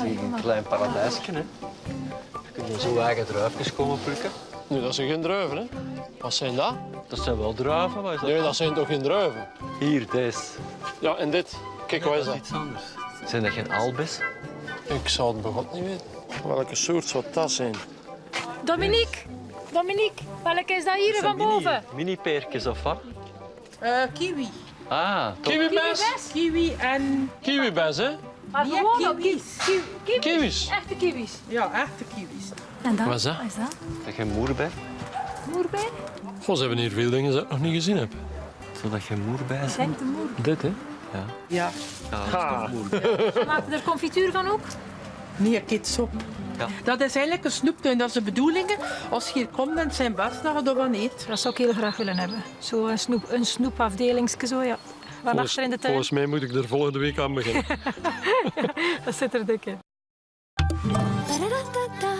is hier een klein paradijsje, hè. Je kunt zo eigen druifjes komen plukken. Nee, dat zijn geen druiven, hè? Wat zijn dat? Dat zijn wel druiven, wat is dat? Nee, dat zijn toch geen druiven? Hier, deze. Ja, en dit? Kijk, wat is dat? Iets anders. Zijn dat geen albes? Ik zou het begot niet weten. Welke soort zou dat zijn? Dominique, welke is dat hier van boven? Mini-peertjes of wat? Kiwi. Ah, top. Kiwibes? Kiwi en... Kiwibes, hè? Maar Nee, gewoon ook kiwis. Kiwis? Echte kiwis. Ja, echte kiwis. En dan? Wat is dat? Wat is dat? Dat geen moerbij? Moerbij? Goh, ze hebben hier veel dingen dat ik nog niet gezien heb. Zodat geen moerbij zijn? Denk de moer. Dit, hè? Ja. Ja. Ja, dat is Ha. toch moerbij. Maak je er confituur van ook? Nee, ketchup. Ja. Dat is eigenlijk een snoeptuin. Dat is de bedoeling. Als je hier komt en zijn best, dat je dat wel eet. Dat zou ik heel graag willen hebben. Zo een snoepafdelingske zo, ja. Van achter in de tuin. Volgens mij moet ik er volgende week aan beginnen. Dat zit er dik in. Da-da-da-da-da.